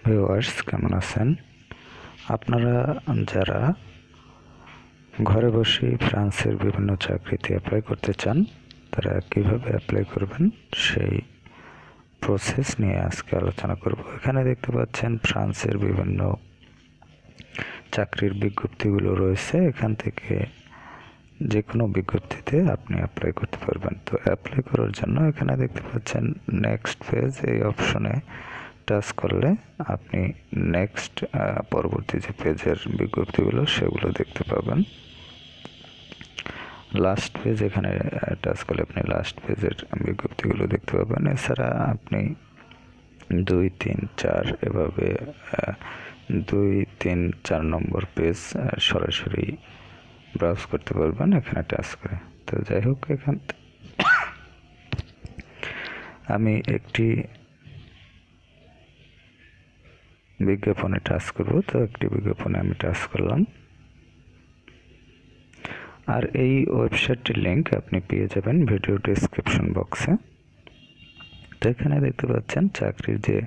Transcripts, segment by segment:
Viewers, কেমন আছেন আপনারা? যারা ঘরে বসে ফ্রান্সের বিভিন্ন চাকরিতে অ্যাপ্লাই করতে চান, তারা কিভাবে অ্যাপ্লাই করবেন সেই প্রসেস নিয়ে আজকে আলোচনা করব। এখানে দেখতে পাচ্ছেন ফ্রান্সের বিভিন্ন চাকরির বিজ্ঞপ্তিগুলো রয়েছে। এখান থেকে যে কোনো বিজ্ঞপ্তিতে আপনি অ্যাপ্লাই করতে পারবেন। তো অ্যাপ্লাই করার জন্য এখানে দেখতে পাচ্ছেন নেক্সট পেজ, এই অপশনে টাচ করলে আপনি নেক্সট পরবর্তী যে পেজের বিজ্ঞপ্তিগুলো সেগুলো দেখতে পাবেন। লাস্ট পেজ, এখানে টাচ করলে আপনি লাস্ট পেজের বিজ্ঞপ্তিগুলো দেখতে পাবেন। এছাড়া আপনি 2, 3, 4 এভাবে 2, 3, 4 নম্বর পেজ সরাসরি ব্রাউজ করতে পারবেন এখানে টাচ করে। তো যাই হোক, এখান আমি একটি বিজ্ঞাপনে টাচ করব। তো একটি বিজ্ঞাপনে আমি টাচ করলাম, আর এই ওয়েবসাইটটির লিঙ্ক আপনি পেয়ে যাবেন ভিডিও ডেসক্রিপশন বক্সে। তো এখানে দেখতে পাচ্ছেন চাকরির যে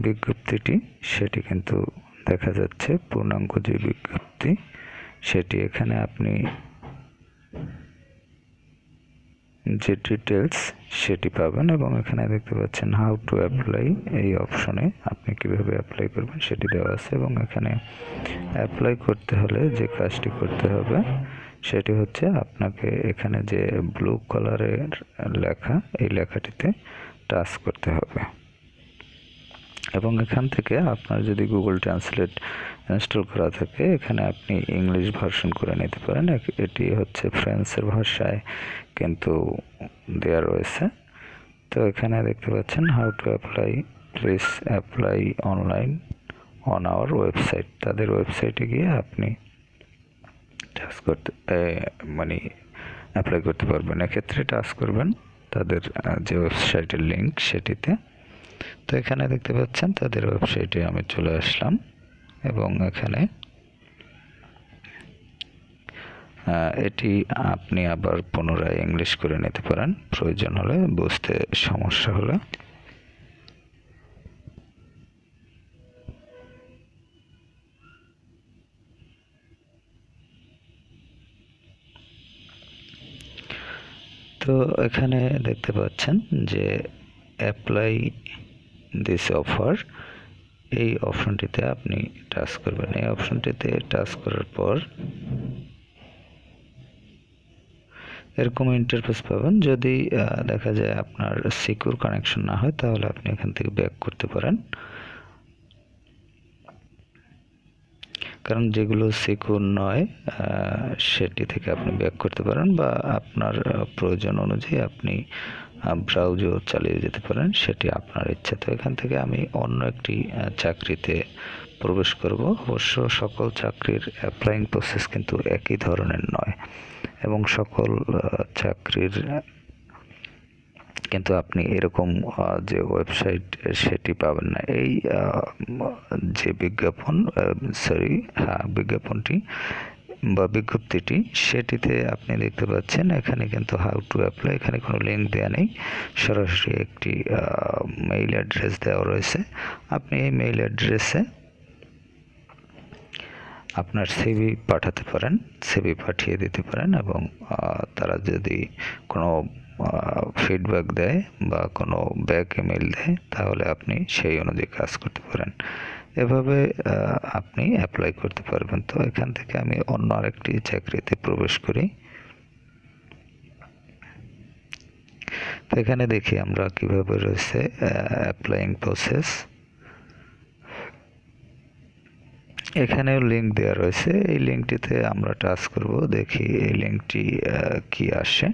বিজ্ঞপ্তিটি সেটি কিন্তু দেখা যাচ্ছে, পূর্ণাঙ্গ যে বিজ্ঞপ্তি সেটি। এখানে আপনি যে ডিটেলস সেটি পাবেন, এবং এখানে দেখতে পাচ্ছেন হাউ টু অ্যাপ্লাই, এই অপশনে আপনি কিভাবে অ্যাপ্লাই করবেন সেটি দেওয়া আছে। এবং এখানে অ্যাপ্লাই করতে হলে যে কাজটি করতে হবে সেটি হচ্ছে আপনাকে এখানে যে ব্লু কালারের লেখা, এই লেখাটিতে টাচ করতে হবে। এবং এখান থেকে আপনার যদি গুগল ট্রান্সলেট ইনস্টল করা থাকে, এখানে আপনি ইংলিশ ভার্সন করে নিতে পারেন। এটি হচ্ছে ফ্রান্সের ভাষায় কিন্তু দেওয়া রয়েছে। তো এখানে দেখতে পাচ্ছেন how to apply, please apply online on our website. তাদের ওয়েবসাইটে গিয়ে আপনি টাচ করতে অ্যাপ্লাই করতে পারবেন। এক্ষেত্রে টাচ করবেন তাদের যে ওয়েবসাইটের লিঙ্ক সেটিতে। তো এখানে দেখতে পাচ্ছেন তাদের ওয়েবসাইটে আমি চলে আসলাম, এবং এখানে এটি আপনি আবার পুনরায় ইংলিশ করে নিতে পারেন প্রয়োজন হলে, বুঝতে সমস্যা হলে। তো এখানে দেখতে পাচ্ছেন যে অ্যাপ্লাই দিস অফার, এই অপশনটিতে আপনি টাচ করবেন। এই অপশনটিতে টাচ করার পর এরকম ইন্টারফেস পাবেন। যদি দেখা যায় আপনার সিকিউর কানেকশন না হয়, তাহলে আপনি এখান থেকে ব্যাক করতে পারেন। কারণ যেগুলো সিকিউর নয় সেটি থেকে আপনি ব্যাক করতে পারেন, বা আপনার প্রয়োজন অনুযায়ী আপনি ব্রাউজার চালিয়ে যেতে পারেন, সেটি আপনার ইচ্ছা। তো এখান থেকে আমি অন্য একটি চাকরিতে প্রবেশ করব। অবশ্য সকল চাকরির অ্যাপ্লাইং প্রসেস কিন্তু একই ধরনের নয়, এবং সকল চাকরির কিন্তু আপনি এরকম যে ওয়েবসাইট সেটি পাবেন না। এই যে বিজ্ঞাপনটি বা বিজ্ঞপ্তিটি, সেটিতে আপনি দেখতে পাচ্ছেন এখানে কিন্তু হাউ টু অ্যাপ্লাই, এখানে কোনো লিঙ্ক দেওয়া নেই, সরাসরি একটি মেইল অ্যাড্রেস দেওয়া রয়েছে। আপনি এই মেইল অ্যাড্রেসে আপনার সিভি পাঠাতে পারেন, সিভি পাঠিয়ে দিতে পারেন, এবং তারা যদি কোনো ফিডব্যাক দেয় বা কোনো ব্যাক ইমেল দেয়, তাহলে আপনি সেই অনুযায়ী কাজ করতে পারেন। এভাবে আপনি অ্যাপ্লাই করতে পারবেন। তো এখান থেকে আমি অন্য আরেকটি চাকরিতে প্রবেশ করি। তো এখানে দেখি আমরা কিভাবে রয়েছে অ্যাপ্লাইং প্রসেস। এখানেও লিঙ্ক দেওয়া রয়েছে, এই লিঙ্কটিতে আমরা টাচ করব, দেখি এই লিঙ্কটি কি আসে।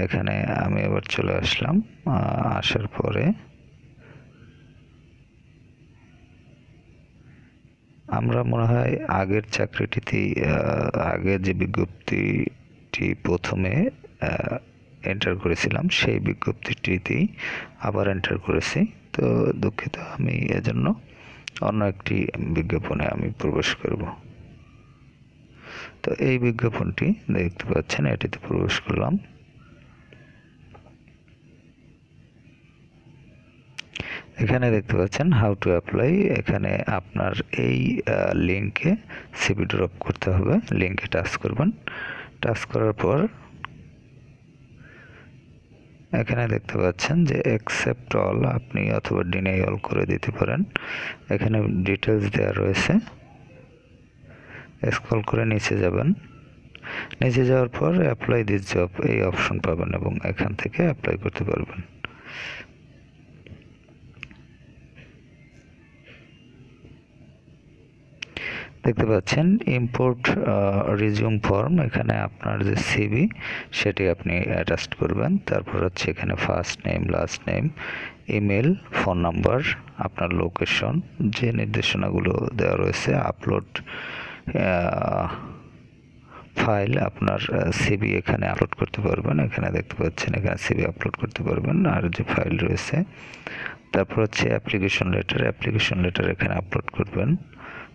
এখানে আমি আবার চলে আসলাম। আসার পরে আমরা মনে হয় আগের চাকরিটিতেই, আগে যে বিজ্ঞপ্তিটি প্রথমে এন্টার করেছিলাম সেই বিজ্ঞপ্তিটিতেই আবার এন্টার করেছি। তো দুঃখিত, আমি এজন্য অন্য একটি বিজ্ঞাপনে আমি প্রবেশ করব। তো এই বিজ্ঞাপনটি দেখতে পাচ্ছেন, এটিতে প্রবেশ করলাম। এখানে দেখতে পাচ্ছেন হাউ টু অ্যাপ্লাই। এখানে আপনার এই লিঙ্কে সিভি ড্রপ করতে হবে। লিঙ্কে টাচ করবেন। টাচ করার পর এখানে দেখতে পাচ্ছেন যে অ্যাকসেপ্ট অল, আপনি অথবা ডিনাই অল করে দিতে পারেন। এখানে ডিটেলস দেওয়া রয়েছে। স্ক্রল করে নিচে যাবেন। নিচে যাওয়ার পর অ্যাপ্লাই দিস জব এই অপশন পাবেন এবং এখান থেকে অ্যাপ্লাই করতে পারবেন। দেখতে পাচ্ছেন ইম্পোর্ট রিজিউম ফর্ম। এখানে আপনার যে সিভি সেটি আপনি অ্যাটাচ করবেন। তারপর হচ্ছে এখানে first name, last name, email, phone number, আপনার লোকেশন, যে নির্দেশনাগুলো দেওয়া রয়েছে, আপলোড ফাইল, আপনার সিভি এখানে আপলোড করতে পারবেন। এখানে দেখতে পাচ্ছেন এখানে সিভি আপলোড করতে পারবেন আর যে ফাইল রয়েছে। তারপর হচ্ছে অ্যাপ্লিকেশন লেটার এখানে আপলোড করবেন।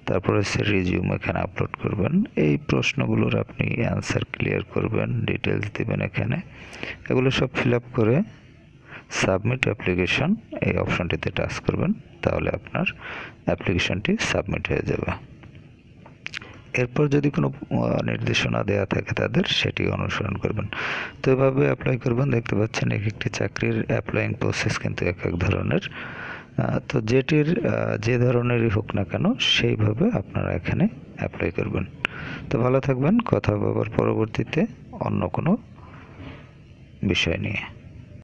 তারপর হচ্ছে রিজিউম এখানে আপলোড করবেন। এই প্রশ্নগুলোর আপনি অ্যান্সার ক্লিয়ার করবেন, ডিটেলস দিবেন এখানে। এগুলো সব ফিল আপ করে সাবমিট অ্যাপ্লিকেশন এই অপশনটিতে টাচ করবেন। তাহলে আপনার অ্যাপ্লিকেশনটি সাবমিট হয়ে যাবে। এরপর যদি কোনো নির্দেশনা দেওয়া থাকে তাদের, সেটি অনুসরণ করবেন। তো এভাবে অ্যাপ্লাই করবেন। দেখতে পাচ্ছেন এক একটি চাকরির অ্যাপ্লাইং প্রসেস কিন্তু এক এক ধরনের। তো যেটির যে ধরনেরই হোক না কেন সেইভাবে আপনারা এখানে অ্যাপ্লাই করবেন। তো ভালো থাকবেন। কথা বলার পরবর্তীতে অন্য কোনো বিষয় নিয়ে।